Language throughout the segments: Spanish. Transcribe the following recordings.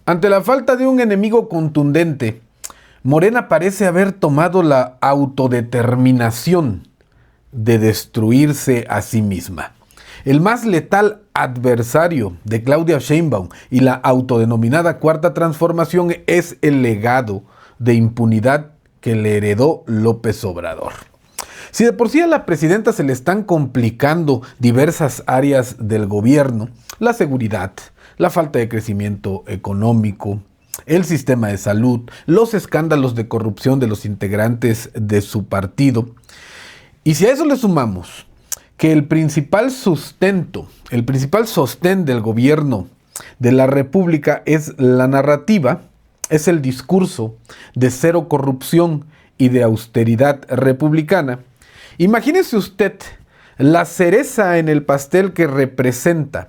Ante la falta de un enemigo contundente, Morena parece haber tomado la autodeterminación de destruirse a sí misma. El más letal adversario de Claudia Sheinbaum y la autodenominada Cuarta Transformación es el legado de impunidad que le heredó López Obrador. Si de por sí a la presidenta se le están complicando diversas áreas del gobierno, la seguridad, la falta de crecimiento económico, el sistema de salud, los escándalos de corrupción de los integrantes de su partido, y si a eso le sumamos que el principal sostén del gobierno de la República es la narrativa, es el discurso de cero corrupción y de austeridad republicana, imagínese usted la cereza en el pastel que representa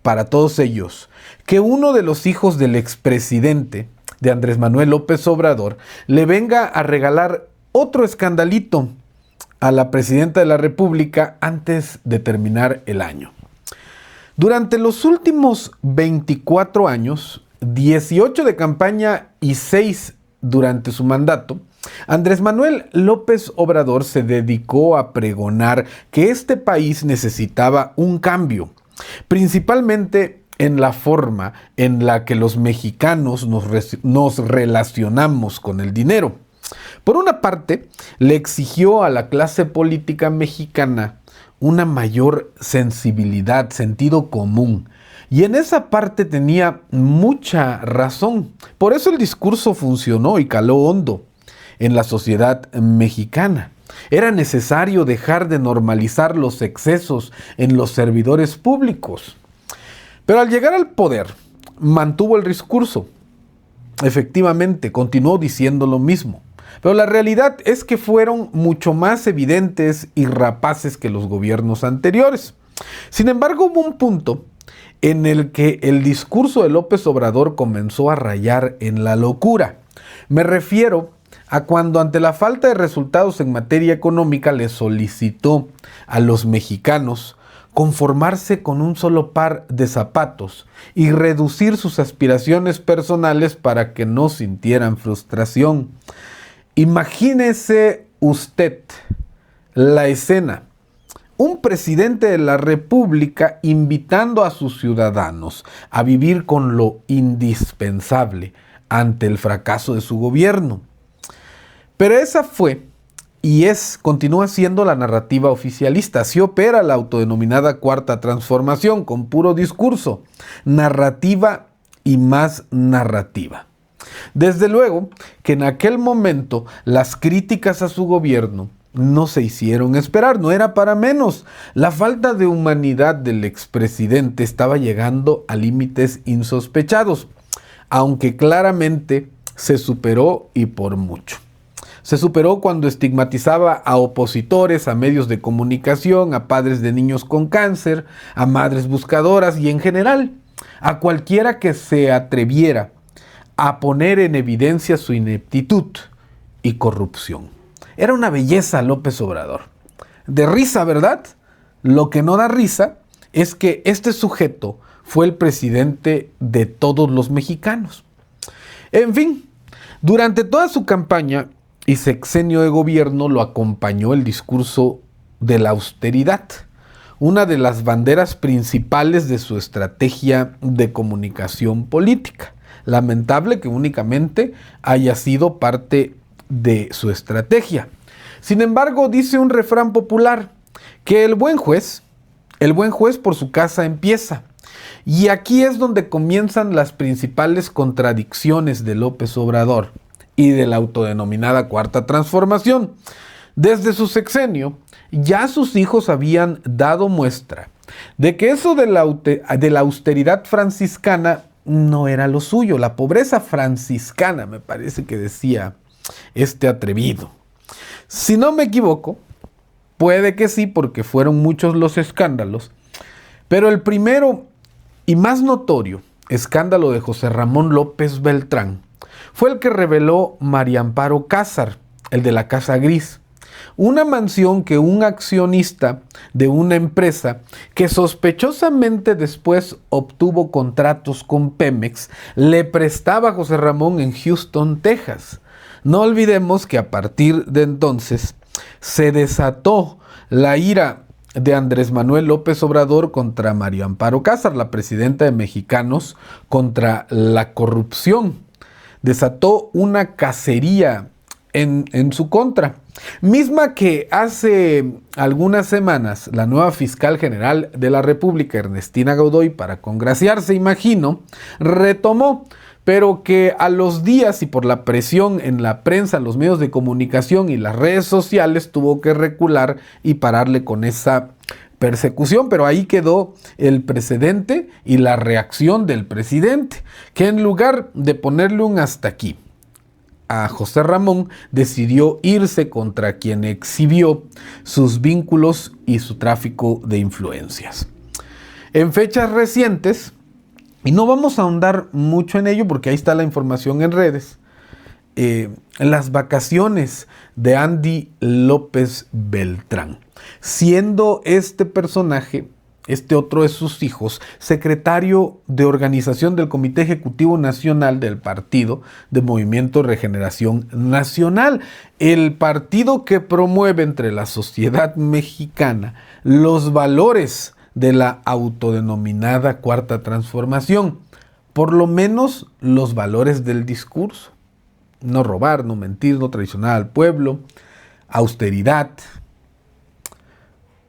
para todos ellos que uno de los hijos del expresidente de Andrés Manuel López Obrador le venga a regalar otro escandalito a la presidenta de la República antes de terminar el año. Durante los últimos 24 años, 18 de campaña y 6 durante su mandato, Andrés Manuel López Obrador se dedicó a pregonar que este país necesitaba un cambio, principalmente en la forma en la que los mexicanos nos relacionamos con el dinero. Por una parte, le exigió a la clase política mexicana una mayor sensibilidad, sentido común. Y en esa parte tenía mucha razón. Por eso el discurso funcionó y caló hondo en la sociedad mexicana. Era necesario dejar de normalizar los excesos en los servidores públicos. Pero al llegar al poder, mantuvo el discurso. Efectivamente, continuó diciendo lo mismo. Pero la realidad es que fueron mucho más evidentes y rapaces que los gobiernos anteriores. Sin embargo, hubo un punto en el que el discurso de López Obrador comenzó a rayar en la locura. Me refiero a cuando ante la falta de resultados en materia económica le solicitó a los mexicanos conformarse con un solo par de zapatos y reducir sus aspiraciones personales para que no sintieran frustración. Imagínese usted la escena. Un presidente de la República invitando a sus ciudadanos a vivir con lo indispensable ante el fracaso de su gobierno. Pero esa fue y continúa siendo la narrativa oficialista. Así opera la autodenominada Cuarta Transformación, con puro discurso, narrativa y más narrativa. Desde luego que en aquel momento las críticas a su gobierno no se hicieron esperar, no era para menos. La falta de humanidad del expresidente estaba llegando a límites insospechados, aunque claramente se superó y por mucho. Se superó cuando estigmatizaba a opositores, a medios de comunicación, a padres de niños con cáncer, a madres buscadoras y en general a cualquiera que se atreviera a poner en evidencia su ineptitud y corrupción. Era una belleza López Obrador. De risa, ¿verdad? Lo que no da risa es que este sujeto fue el presidente de todos los mexicanos. En fin, durante toda su campaña y sexenio de gobierno lo acompañó el discurso de la austeridad, una de las banderas principales de su estrategia de comunicación política. Lamentable que únicamente haya sido parte de su estrategia. Sin embargo, dice un refrán popular que el buen juez por su casa empieza. Y aquí es donde comienzan las principales contradicciones de López Obrador y de la autodenominada Cuarta Transformación. Desde su sexenio, ya sus hijos habían dado muestra de que eso de la austeridad franciscana no era lo suyo. La pobreza franciscana, me parece que decía este atrevido. Si no me equivoco, puede que sí, porque fueron muchos los escándalos, pero el primero y más notorio escándalo de José Ramón López Beltrán fue el que reveló María Amparo Cázar, el de la Casa Gris, Una mansión que un accionista de una empresa que sospechosamente después obtuvo contratos con Pemex le prestaba a José Ramón en Houston, Texas. No olvidemos que a partir de entonces se desató la ira de Andrés Manuel López Obrador contra María Amparo Cázar, la presidenta de Mexicanos contra la corrupción. Desató una cacería en su contra, misma que hace algunas semanas la nueva fiscal general de la República, Ernestina Godoy, para congraciarse, imagino, retomó, pero que a los días y por la presión en la prensa, los medios de comunicación y las redes sociales tuvo que recular y pararle con esa persecución, pero ahí quedó el precedente y la reacción del presidente, que en lugar de ponerle un hasta aquí a José Ramón, decidió irse contra quien exhibió sus vínculos y su tráfico de influencias. En fechas recientes, y no vamos a ahondar mucho en ello porque ahí está la información en redes, las vacaciones de Andy López Beltrán, siendo este personaje, este otro de sus hijos, secretario de organización del Comité Ejecutivo Nacional del Partido de Movimiento Regeneración Nacional, el partido que promueve entre la sociedad mexicana los valores de la autodenominada Cuarta Transformación, por lo menos los valores del discurso: no robar, no mentir, no traicionar al pueblo, austeridad,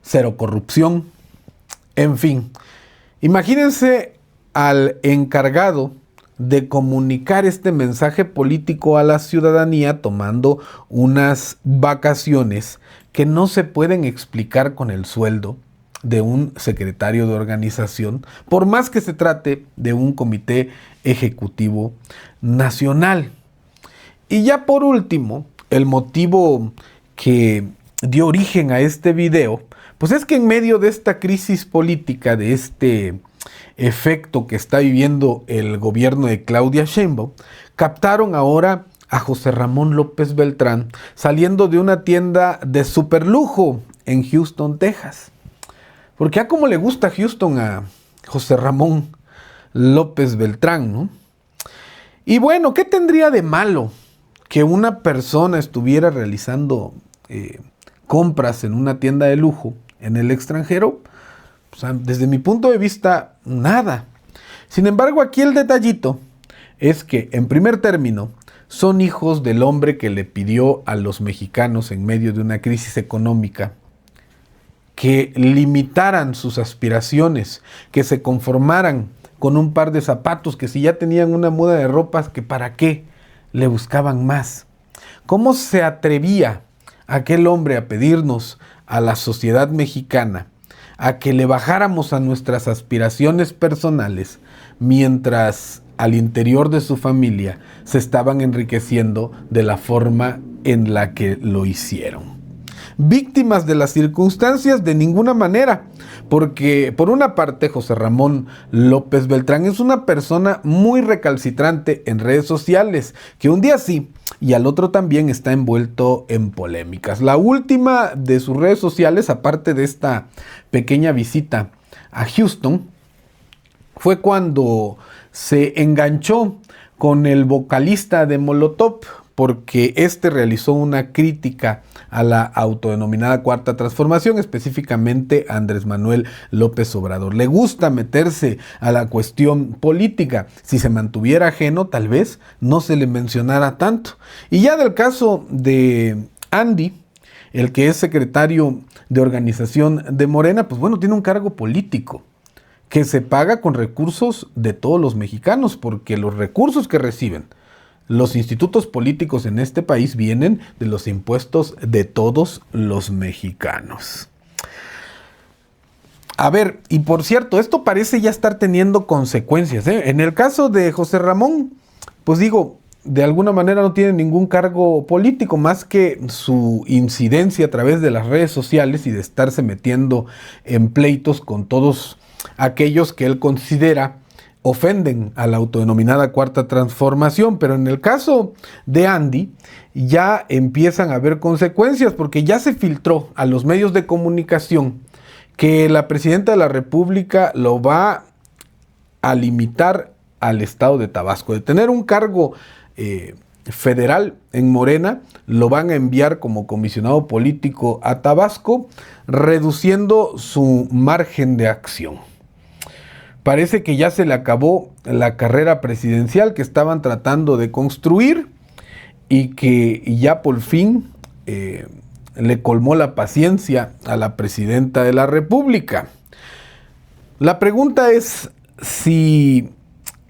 cero corrupción. En fin, imagínense al encargado de comunicar este mensaje político a la ciudadanía tomando unas vacaciones que no se pueden explicar con el sueldo de un secretario de organización, por más que se trate de un comité ejecutivo nacional. Y ya por último, el motivo que dio origen a este video, pues es que en medio de esta crisis política, de este efecto que está viviendo el gobierno de Claudia Sheinbaum, captaron ahora a José Ramón López Beltrán saliendo de una tienda de superlujo en Houston, Texas. Porque a cómo le gusta Houston a José Ramón López Beltrán, ¿no? Y bueno, ¿qué tendría de malo que una persona estuviera realizando compras en una tienda de lujo en el extranjero? O sea, desde mi punto de vista, nada. Sin embargo, aquí el detallito es que, en primer término, son hijos del hombre que le pidió a los mexicanos en medio de una crisis económica que limitaran sus aspiraciones, que se conformaran con un par de zapatos, que si ya tenían una muda de ropas, que para qué le buscaban más. ¿Cómo se atrevía aquel hombre a pedirnos a la sociedad mexicana a que le bajáramos a nuestras aspiraciones personales mientras al interior de su familia se estaban enriqueciendo de la forma en la que lo hicieron? Víctimas de las circunstancias de ninguna manera, porque por una parte José Ramón López Beltrán es una persona muy recalcitrante en redes sociales, que un día sí y al otro también está envuelto en polémicas. La última de sus redes sociales, aparte de esta pequeña visita a Houston, fue cuando se enganchó con el vocalista de Molotov, porque este realizó una crítica a la autodenominada Cuarta Transformación, específicamente a Andrés Manuel López Obrador. Le gusta meterse a la cuestión política. Si se mantuviera ajeno, tal vez no se le mencionara tanto. Y ya del caso de Andy, el que es secretario de organización de Morena, pues bueno, tiene un cargo político que se paga con recursos de todos los mexicanos, porque los recursos que reciben los institutos políticos en este país vienen de los impuestos de todos los mexicanos. A ver, y por cierto, esto parece ya estar teniendo consecuencias, ¿eh? En el caso de José Ramón, pues digo, de alguna manera no tiene ningún cargo político más que su incidencia a través de las redes sociales y de estarse metiendo en pleitos con todos aquellos que él considera ofenden a la autodenominada Cuarta Transformación, pero en el caso de Andy ya empiezan a haber consecuencias porque ya se filtró a los medios de comunicación que la presidenta de la República lo va a limitar al estado de Tabasco. De tener un cargo federal en Morena, lo van a enviar como comisionado político a Tabasco, reduciendo su margen de acción. Parece que ya se le acabó la carrera presidencial que estaban tratando de construir y que ya por fin le colmó la paciencia a la presidenta de la República. La pregunta es si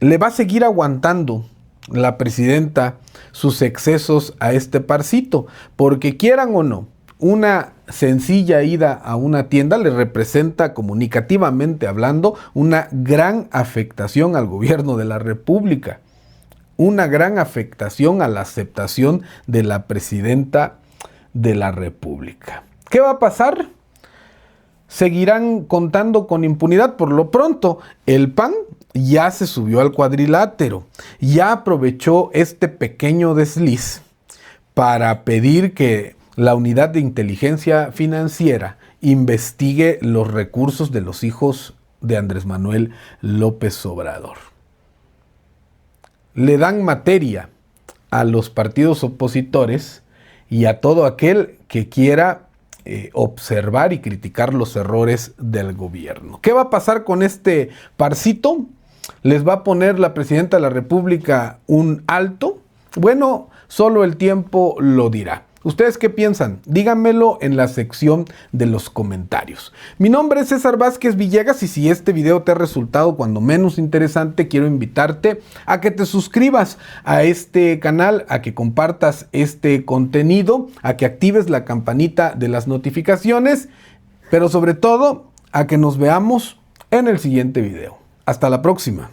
le va a seguir aguantando la presidenta sus excesos a este parcito, porque quieran o no, una sencilla ida a una tienda le representa, comunicativamente hablando, una gran afectación al gobierno de la República, una gran afectación a la aceptación de la presidenta de la República. ¿Qué va a pasar? Seguirán contando con impunidad. Por lo pronto, el PAN ya se subió al cuadrilátero, ya aprovechó este pequeño desliz para pedir que la Unidad de Inteligencia Financiera investigue los recursos de los hijos de Andrés Manuel López Obrador. Le dan materia a los partidos opositores y a todo aquel que quiera observar y criticar los errores del gobierno. ¿Qué va a pasar con este parcito? ¿Les va a poner la presidenta de la República un alto? Bueno, solo el tiempo lo dirá. ¿Ustedes qué piensan? Díganmelo en la sección de los comentarios. Mi nombre es César Vázquez Villegas y si este video te ha resultado cuando menos interesante, quiero invitarte a que te suscribas a este canal, a que compartas este contenido, a que actives la campanita de las notificaciones, pero sobre todo a que nos veamos en el siguiente video. Hasta la próxima.